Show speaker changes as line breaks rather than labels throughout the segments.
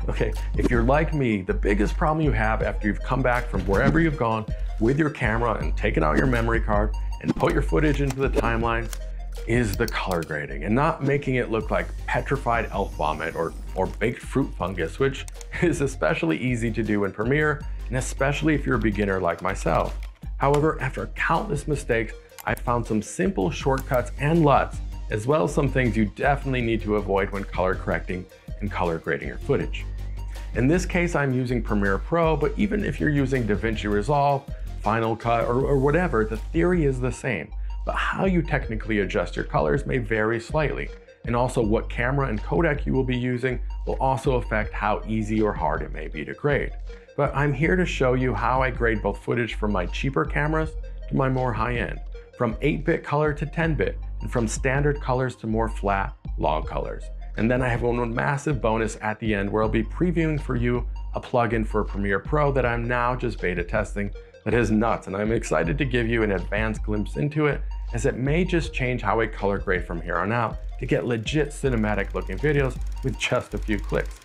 Okay, if you're like me, the biggest problem you have after you've come back from wherever you've gone with your camera and taken out your memory card and put your footage into the timeline is the color grading and not making it look like petrified elf vomit or baked fruit fungus, which is especially easy to do in Premiere, and especially if you're a beginner like myself. However, after countless mistakes, I found some simple shortcuts and LUTs, as well as some things you definitely need to avoid when color correcting and color grading your footage. In this case, I'm using Premiere Pro, but even if you're using DaVinci Resolve, Final Cut, or whatever, the theory is the same. But how you technically adjust your colors may vary slightly. And also what camera and codec you will be using will also affect how easy or hard it may be to grade. But I'm here to show you how I grade both footage from my cheaper cameras to my more high-end, from 8-bit color to 10-bit, and from standard colors to more flat, log colors. And then I have one massive bonus at the end where I'll be previewing for you a plugin for Premiere Pro that I'm now just beta testing that is nuts, and I'm excited to give you an advanced glimpse into it, as it may just change how I color grade from here on out to get legit cinematic looking videos with just a few clicks.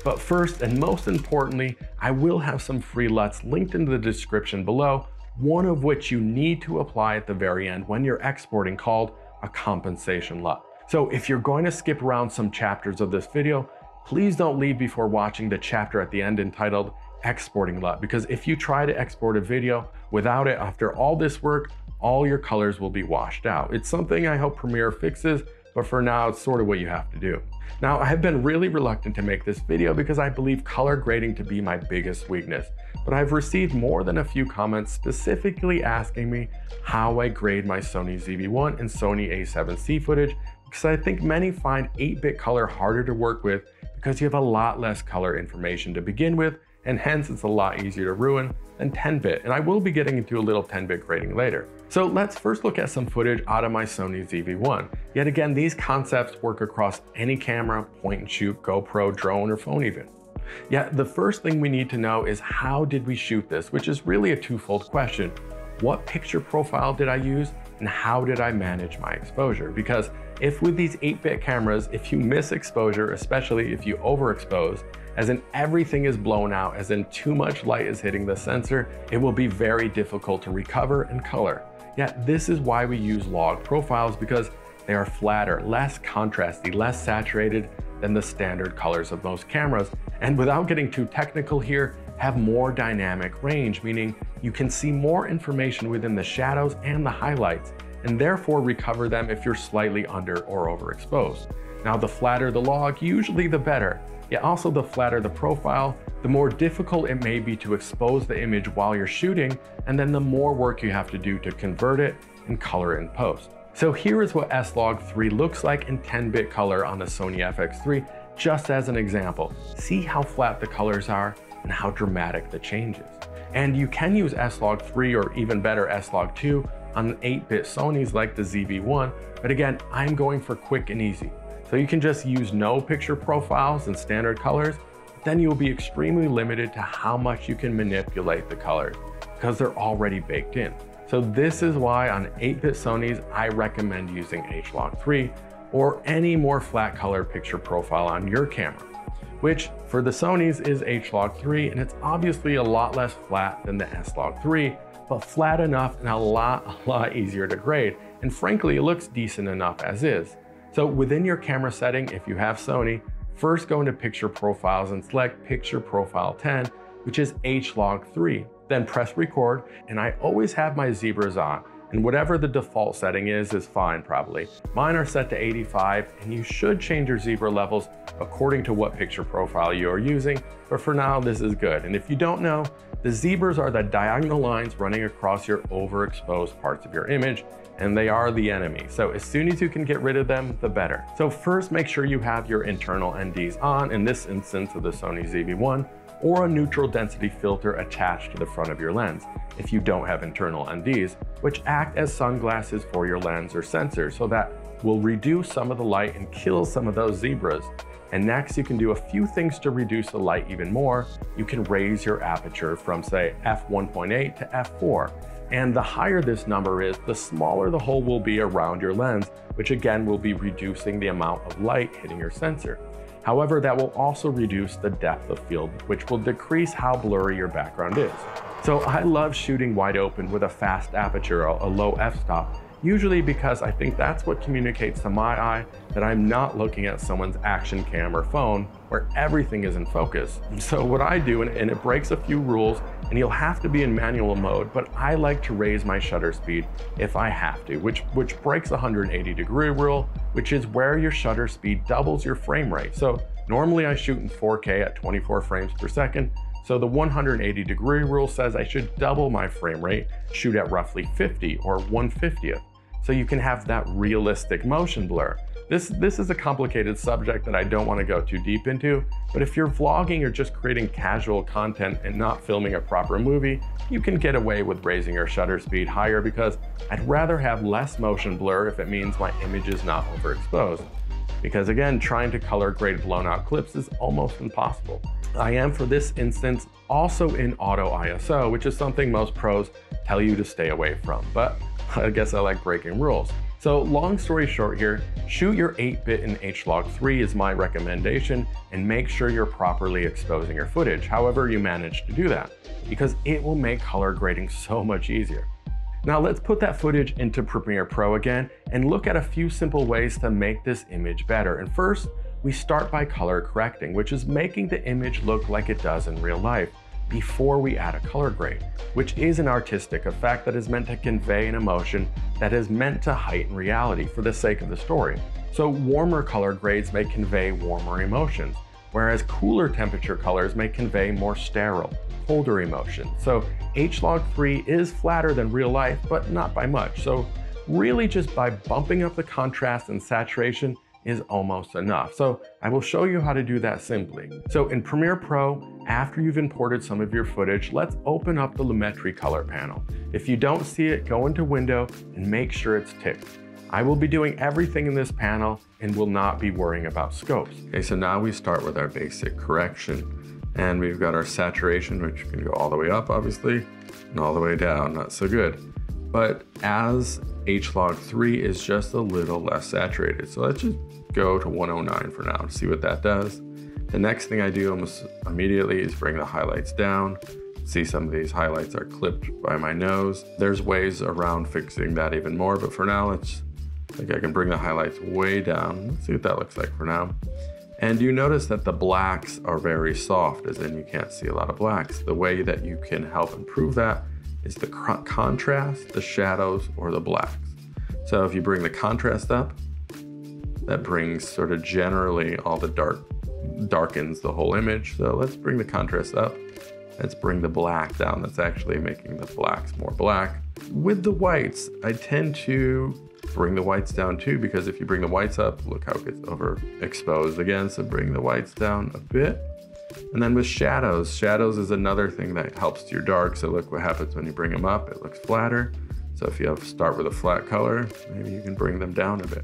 But first and most importantly, I will have some free LUTs linked in the description below, one of which you need to apply at the very end when you're exporting, called a compensation LUT. So if you're going to skip around some chapters of this video, please don't leave before watching the chapter at the end entitled Exporting LUT, because if you try to export a video without it after all this work, all your colors will be washed out. It's something I hope Premiere fixes, but for now, it's sort of what you have to do. Now, I have been really reluctant to make this video because I believe color grading to be my biggest weakness, but I've received more than a few comments specifically asking me how I grade my Sony ZV1 and Sony A7C footage, because I think many find 8-bit color harder to work with because you have a lot less color information to begin with, and hence it's a lot easier to ruin than 10-bit, and I will be getting into a little 10-bit grading later. So let's first look at some footage out of my Sony ZV1. Yet again, these concepts work across any camera, point and shoot, GoPro, drone, or phone even. Yet the first thing we need to know is how did we shoot this, which is really a twofold question. What picture profile did I use, and how did I manage my exposure? Because if with these 8-bit cameras, if you miss exposure, especially if you overexpose, as in everything is blown out, as in too much light is hitting the sensor, it will be very difficult to recover and color. Yet this is why we use log profiles, because they are flatter, less contrasty, less saturated than the standard colors of most cameras, and without getting too technical here, have more dynamic range, meaning you can see more information within the shadows and the highlights, and therefore recover them if you're slightly under or overexposed. Now, the flatter the log, usually the better. Yet also the flatter the profile, the more difficult it may be to expose the image while you're shooting, and then the more work you have to do to convert it and color it in post. So here is what S-Log3 looks like in 10-bit color on the Sony FX3, just as an example. See how flat the colors are and how dramatic the change is. And you can use S-Log3 or even better S-Log2 on 8-bit Sonys like the ZV1, but again, I'm going for quick and easy. So you can just use no picture profiles and standard colors, then you'll be extremely limited to how much you can manipulate the colors because they're already baked in. So this is why on 8-bit Sonys, I recommend using HLG3 or any more flat color picture profile on your camera, which for the Sonys is HLG3, and it's obviously a lot less flat than the S-Log3, but flat enough and a lot easier to grade. And frankly, it looks decent enough as is. So within your camera setting, if you have Sony, first go into Picture Profiles and select Picture Profile 10, which is HLG3. Then press record, and I always have my zebras on, and whatever the default setting is fine probably. Mine are set to 85, and you should change your zebra levels according to what picture profile you are using, but for now this is good. And if you don't know, the zebras are the diagonal lines running across your overexposed parts of your image, and they are the enemy. So as soon as you can get rid of them, the better. So first make sure you have your internal NDs on, in this instance of the Sony ZV1, or a neutral density filter attached to the front of your lens if you don't have internal NDs, which act as sunglasses for your lens or sensor, so that will reduce some of the light and kill some of those zebras. And next, you can do a few things to reduce the light even more. You can raise your aperture from, say, f1.8 to f4. And the higher this number is, the smaller the hole will be around your lens, which again will be reducing the amount of light hitting your sensor. However, that will also reduce the depth of field, which will decrease how blurry your background is. So I love shooting wide open with a fast aperture, a low f-stop, usually because I think that's what communicates to my eye that I'm not looking at someone's action cam or phone where everything is in focus. So what I do, and it breaks a few rules, and you'll have to be in manual mode, but I like to raise my shutter speed if I have to, which breaks the 180-degree rule, which is where your shutter speed doubles your frame rate. So normally I shoot in 4K at 24 frames per second. So the 180-degree rule says I should double my frame rate, shoot at roughly 50 or 1/50th. So you can have that realistic motion blur. This is a complicated subject that I don't want to go too deep into, but if you're vlogging or just creating casual content and not filming a proper movie, you can get away with raising your shutter speed higher because I'd rather have less motion blur if it means my image is not overexposed. Because again, trying to color grade blown out clips is almost impossible. I am, for this instance, also in auto ISO, which is something most pros tell you to stay away from, but I guess I like breaking rules. So long story short here, shoot your 8-bit in HLG3 is my recommendation, and make sure you're properly exposing your footage, however you manage to do that, because it will make color grading so much easier. Now let's put that footage into Premiere Pro again and look at a few simple ways to make this image better. And first, we start by color correcting, which is making the image look like it does in real life before we add a color grade, which is an artistic effect that is meant to convey an emotion that is meant to heighten reality for the sake of the story. So warmer color grades may convey warmer emotions, whereas cooler temperature colors may convey more sterile, colder emotions. So HLG3 is flatter than real life, but not by much. So really just by bumping up the contrast and saturation is almost enough. So I will show you how to do that simply. So in Premiere Pro, after you've imported some of your footage, let's open up the Lumetri color panel. If you don't see it, go into Window and make sure it's ticked. I will be doing everything in this panel and will not be worrying about scopes. Okay, so now we start with our basic correction, and we've got our saturation, which can go all the way up, obviously, and all the way down, not so good. But as HLG3 is just a little less saturated, so let's just go to 109 for now to see what that does. The next thing I do almost immediately is bring the highlights down. See, some of these highlights are clipped by my nose. There's ways around fixing that even more, but for now, I think I can bring the highlights way down. Let's see what that looks like for now. And you notice that the blacks are very soft, as in you can't see a lot of blacks. The way that you can help improve that is the contrast, the shadows, or the blacks. So if you bring the contrast up, that brings sort of generally all the darkens the whole image. So let's bring the contrast up. Let's bring the black down. That's actually making the blacks more black. With the whites, I tend to bring the whites down too, because if you bring the whites up, look how it gets overexposed again. So bring the whites down a bit. And then with shadows, shadows is another thing that helps your dark. So look what happens when you bring them up, it looks flatter. So if you start with a flat color, maybe you can bring them down a bit.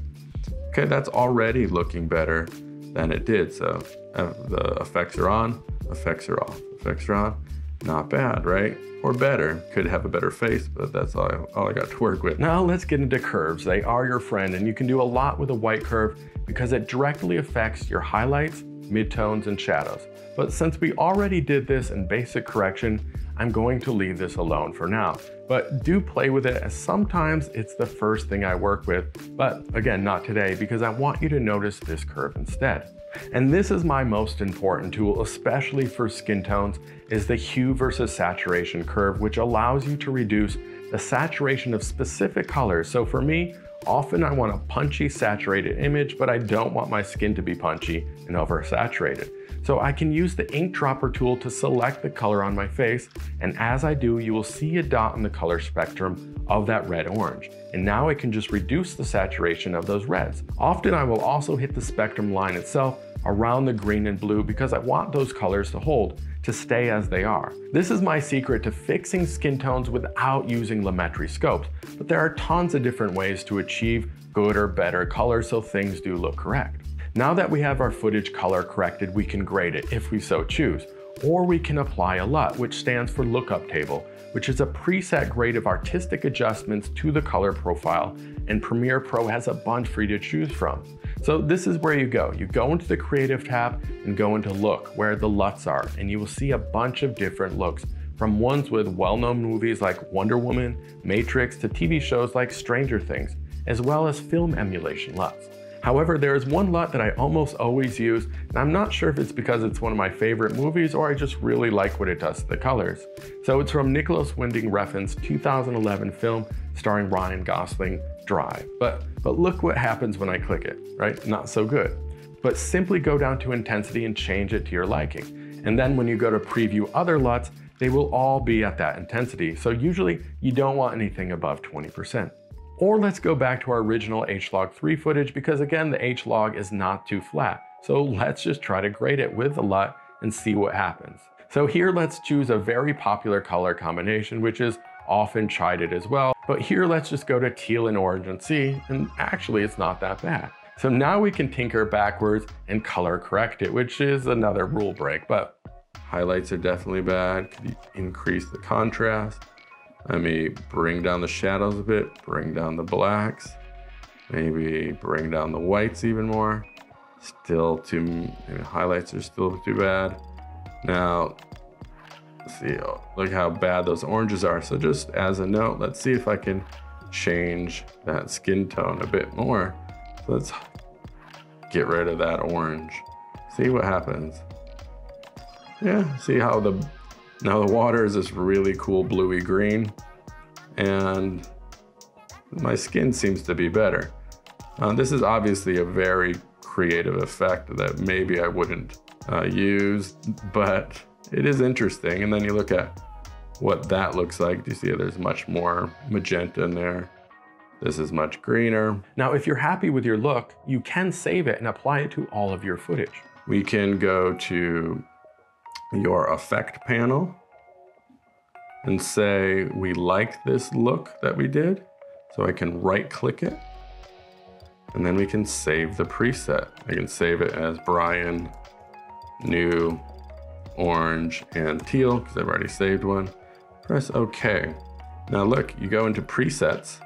Okay, that's already looking better than it did. So the effects are on, effects are off, effects are on. Not bad, right? Or better. Could have a better face, but that's all I got to work with. Now let's get into curves. They are your friend, and you can do a lot with a white curve because it directly affects your highlights, midtones, and shadows. But since we already did this in basic correction, I'm going to leave this alone for now. But do play with it, as sometimes it's the first thing I work with, but again, not today, because I want you to notice this curve instead. And this is my most important tool, especially for skin tones, is the hue versus saturation curve, which allows you to reduce the saturation of specific colors. So for me, often I want a punchy saturated image, but I don't want my skin to be punchy and oversaturated. So I can use the ink dropper tool to select the color on my face, and as I do, you will see a dot in the color spectrum of that red-orange. And now I can just reduce the saturation of those reds. Often I will also hit the spectrum line itself around the green and blue because I want those colors to hold, to stay as they are. This is my secret to fixing skin tones without using Lumetri scopes, but there are tons of different ways to achieve good or better colors so things do look correct. Now that we have our footage color corrected, we can grade it if we so choose, or we can apply a LUT, which stands for lookup table, which is a preset grade of artistic adjustments to the color profile, and Premiere Pro has a bunch for you to choose from. So this is where you go. You go into the Creative tab and go into Look, where the LUTs are, and you will see a bunch of different looks, from ones with well-known movies like Wonder Woman, Matrix, to TV shows like Stranger Things, as well as film emulation LUTs. However, there is one LUT that I almost always use, and I'm not sure if it's because it's one of my favorite movies or I just really like what it does to the colors. So it's from Nicholas Winding Refn's 2011 film starring Ryan Gosling, Drive. But look what happens when I click it, right? Not so good. But simply go down to intensity and change it to your liking. And then when you go to preview other LUTs, they will all be at that intensity. So usually you don't want anything above 20%. Or let's go back to our original HLG3 footage, because again, the HLOG is not too flat. So let's just try to grade it with the LUT and see what happens. So here, let's choose a very popular color combination, which is often chided as well. But here, let's just go to teal and orange and see, and actually it's not that bad. So now we can tinker backwards and color correct it, which is another rule break, but highlights are definitely bad. Could you increase the contrast? Let me bring down the shadows a bit, bring down the blacks, maybe bring down the whites even more. Still highlights are still too bad. Now, let's see, look how bad those oranges are. So just as a note, let's see if I can change that skin tone a bit more. So let's get rid of that orange. See what happens. Yeah, see how now the water is this really cool bluey green, and my skin seems to be better. This is obviously a very creative effect that maybe I wouldn't use, but it is interesting. And then you look at what that looks like. Do you see there's much more magenta in there? This is much greener. Now, if you're happy with your look, you can save it and apply it to all of your footage. We can go to your effect panel and say we like this look that we did. So I can right click it, and then we can save the preset. I can save it as Brian, new, orange, and teal, because I've already saved one. Press OK. Now look, you go into presets.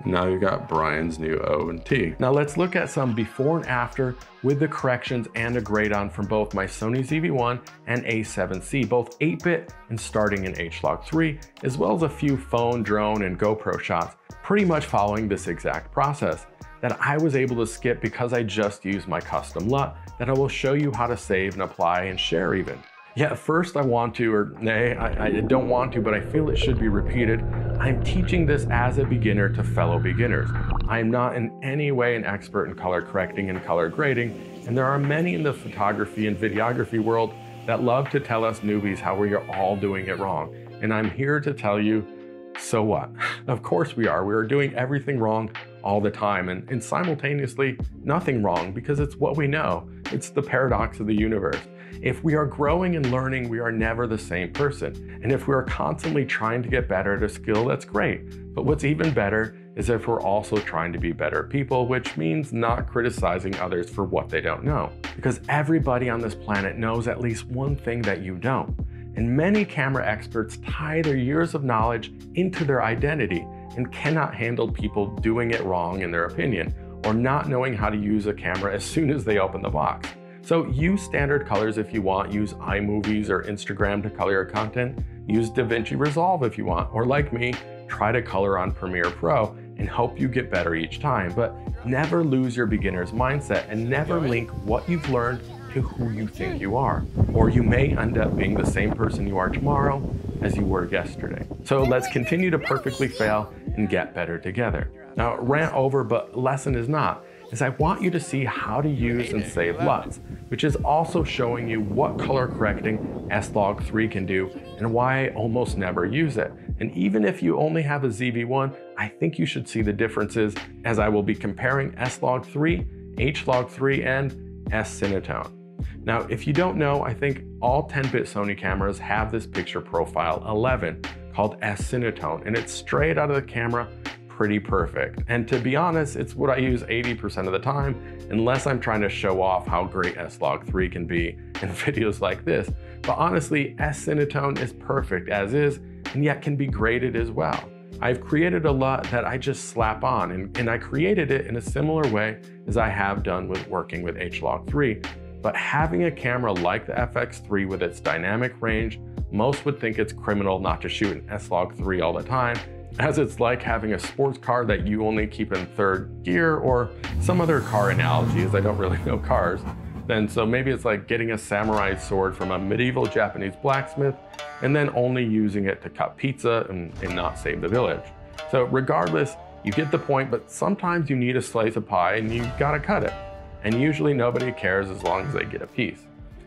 Now you got Brian's new O and T. Now let's look at some before and after with the corrections and a grade on from both my Sony ZV1 and A7C, both 8-bit and starting in HLG3, as well as a few phone, drone, and GoPro shots, pretty much following this exact process that I was able to skip because I just used my custom LUT that I will show you how to save and apply and share even. Yeah, first I want to, or nay, I don't want to, but I feel it should be repeated. I'm teaching this as a beginner to fellow beginners. I am not in any way an expert in color correcting and color grading, and there are many in the photography and videography world that love to tell us newbies how we are all doing it wrong. And I'm here to tell you, so what? Of course we are. We are doing everything wrong all the time, and simultaneously nothing wrong, because it's what we know. It's the paradox of the universe. If we are growing and learning, we are never the same person. And if we are constantly trying to get better at a skill, that's great. But what's even better is if we're also trying to be better people, which means not criticizing others for what they don't know. Because everybody on this planet knows at least one thing that you don't. And many camera experts tie their years of knowledge into their identity and cannot handle people doing it wrong in their opinion, or not knowing how to use a camera as soon as they open the box. So use standard colors if you want, use iMovies or Instagram to color your content, use DaVinci Resolve if you want, or like me, try to color on Premiere Pro and hope you get better each time. But never lose your beginner's mindset and never link what you've learned to who you think you are, or you may end up being the same person you are tomorrow as you were yesterday. So let's continue to perfectly fail and get better together. Now, rant over, but lesson is not, is I want you to see how to use and save LUTs, which is also showing you what color correcting S-Log3 can do and why I almost never use it. And even if you only have a ZV1, I think you should see the differences, as I will be comparing S-Log3, H-Log3, and S-Cinetone. Now, if you don't know, I think all 10-bit Sony cameras have this picture profile 11 called S-Cinetone, and it's straight out of the camera, pretty perfect. And to be honest, it's what I use 80% of the time, unless I'm trying to show off how great S-Log3 can be in videos like this. But honestly, S-Cinetone is perfect as is, and yet can be graded as well. I've created a LUT that I just slap on, and I created it in a similar way as I have done with working with HLG3. But having a camera like the FX3 with its dynamic range, most would think it's criminal not to shoot an S-Log3 all the time, as it's like having a sports car that you only keep in third gear, or some other car analogy, as I don't really know cars. So maybe it's like getting a samurai sword from a medieval Japanese blacksmith and then only using it to cut pizza and not save the village. So regardless, you get the point, but sometimes you need a slice of pie and you gotta cut it. And usually nobody cares as long as they get a piece.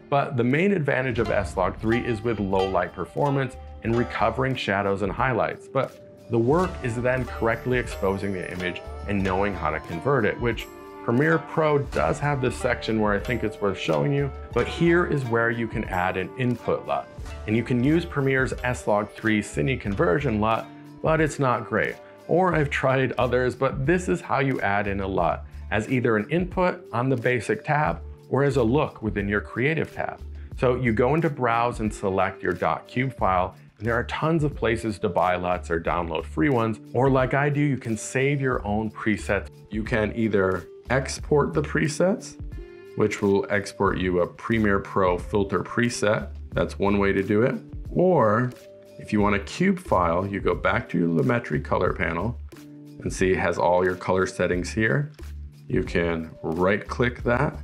But the main advantage of S-Log3 is with low light performance and recovering shadows and highlights. But the work is then correctly exposing the image and knowing how to convert it, which Premiere Pro does have this section where I think it's worth showing you, but here is where you can add an input LUT. And you can use Premiere's S-Log3 Cine conversion LUT, but it's not great. Or I've tried others, but this is how you add in a LUT, as either an input on the basic tab or as a look within your creative tab. So you go into Browse and select your .cube file, and there are tons of places to buy LUTs or download free ones, or like I do, you can save your own presets. You can either export the presets, which will export you a Premiere Pro filter preset. That's one way to do it. Or if you want a cube file, you go back to your Lumetri color panel and see it has all your color settings here. You can right click that.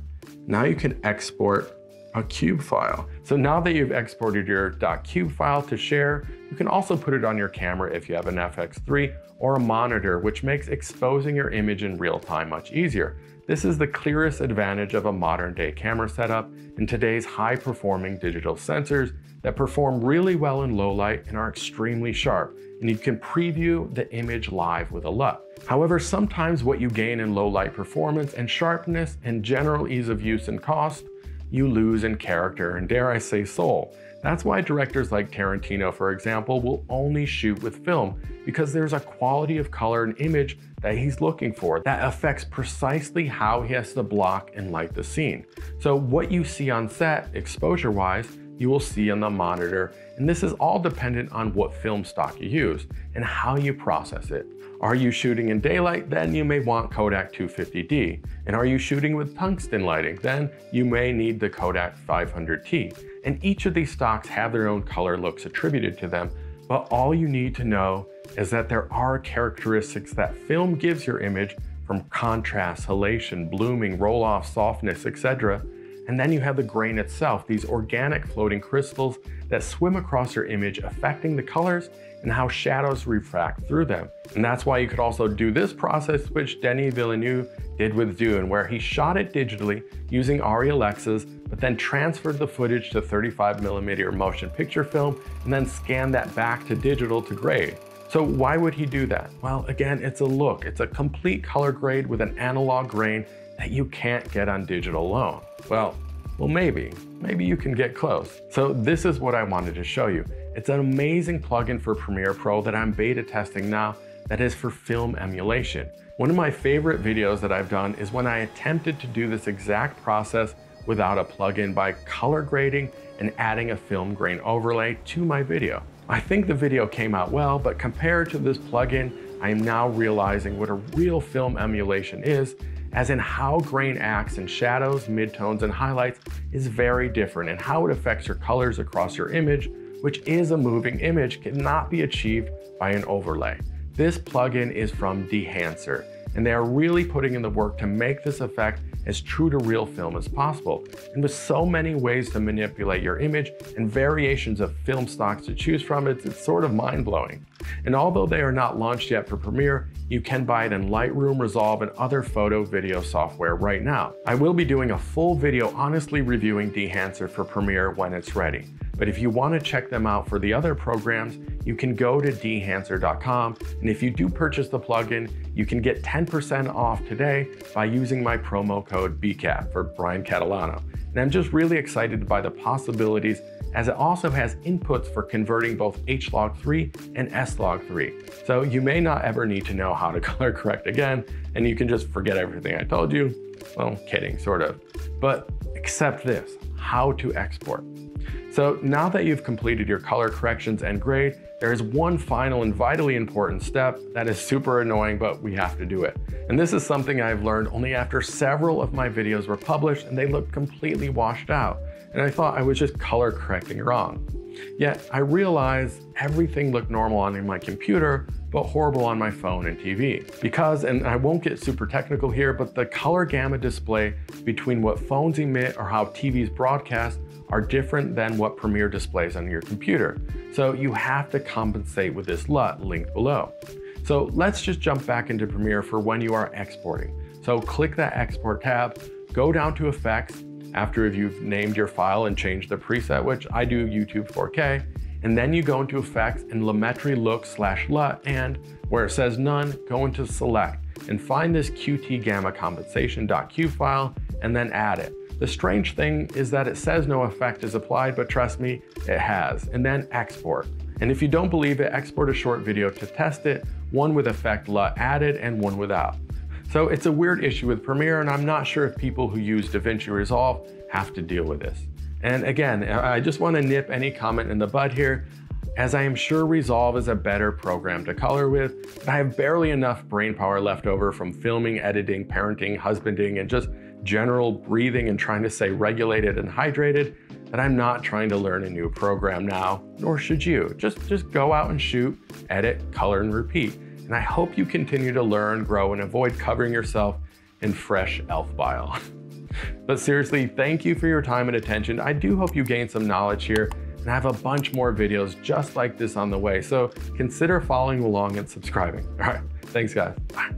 Now you can export a cube file. So now that you've exported your .cube file to share, you can also put it on your camera if you have an FX3 or a monitor, which makes exposing your image in real time much easier. This is the clearest advantage of a modern day camera setup in today's high performing digital sensors that perform really well in low light and are extremely sharp, and you can preview the image live with a LUT. However, sometimes what you gain in low light performance and sharpness and general ease of use and cost, you lose in character and, dare I say, soul. That's why directors like Tarantino, for example, will only shoot with film, because there's a quality of color and image that he's looking for that affects precisely how he has to block and light the scene. So what you see on set, exposure-wise, you will see on the monitor, and this is all dependent on what film stock you use and how you process it. Are you shooting in daylight? Then you may want Kodak 250D. And are you shooting with tungsten lighting? Then you may need the Kodak 500T. And each of these stocks have their own color looks attributed to them, but all you need to know is that there are characteristics that film gives your image, from contrast, halation, blooming, roll-off, softness, etc. And then you have the grain itself, these organic floating crystals that swim across your image, affecting the colors and how shadows refract through them. And that's why you could also do this process, which Denis Villeneuve did with Dune, where he shot it digitally using ARRI Alexas, but then transferred the footage to 35mm motion picture film and then scanned that back to digital to grade. So why would he do that? Well, again, it's a look. It's a complete color grade with an analog grain that you can't get on digital alone. Well, maybe you can get close. So this is what I wanted to show you. It's an amazing plugin for Premiere Pro that I'm beta testing now that is for film emulation. One of my favorite videos that I've done is when I attempted to do this exact process without a plugin by color grading and adding a film grain overlay to my video. I think the video came out well, but compared to this plugin, I am now realizing what a real film emulation is, as in how grain acts in shadows, midtones, and highlights is very different, and how it affects your colors across your image, which is a moving image, cannot be achieved by an overlay. This plugin is from Dehancer, and they are really putting in the work to make this effect as true to real film as possible. And with so many ways to manipulate your image and variations of film stocks to choose from, it's sort of mind-blowing. And although they are not launched yet for Premiere, you can buy it in Lightroom, Resolve, and other photo video software right now. I will be doing a full video honestly reviewing Dehancer for Premiere when it's ready. But if you want to check them out for the other programs, you can go to dehancer.com, and if you do purchase the plugin, you can get 10% off today by using my promo code BCAT for Brian Catalano. And I'm just really excited by the possibilities, as it also has inputs for converting both HLG3 and S-Log3. So you may not ever need to know how to color correct again, and you can just forget everything I told you. Well, kidding, sort of. But except this, how to export. So now that you've completed your color corrections and grade, there is one final and vitally important step that is super annoying, but we have to do it. And this is something I've learned only after several of my videos were published and they looked completely washed out. And I thought I was just color correcting wrong. Yet I realized everything looked normal on my computer, but horrible on my phone and TV. Because, and I won't get super technical here, but the color gamut display between what phones emit or how TVs broadcast are different than what Premiere displays on your computer. So you have to compensate with this LUT linked below. So let's just jump back into Premiere for when you are exporting. So click that Export tab, go down to Effects after you've named your file and changed the preset, which I do YouTube 4K, and then you go into Effects and Lumetri Look/LUT, and where it says None, go into Select and find this QT Gamma Compensation.q file and then add it. The strange thing is that it says no effect is applied, but trust me, it has. And then export. And if you don't believe it, export a short video to test it, one with effect LUT added and one without. So it's a weird issue with Premiere, and I'm not sure if people who use DaVinci Resolve have to deal with this. And again, I just want to nip any comment in the bud here, as I am sure Resolve is a better program to color with, but I have barely enough brain power left over from filming, editing, parenting, husbanding, and just general breathing and trying to stay regulated and hydrated that I'm not trying to learn a new program now, nor should you. Just go out and shoot, edit, color, and repeat. And I hope you continue to learn, grow, and avoid covering yourself in fresh elf bile. But seriously, thank you for your time and attention. I do hope you gained some knowledge here, and I have a bunch more videos just like this on the way, so consider following along and subscribing. All right, thanks guys, bye.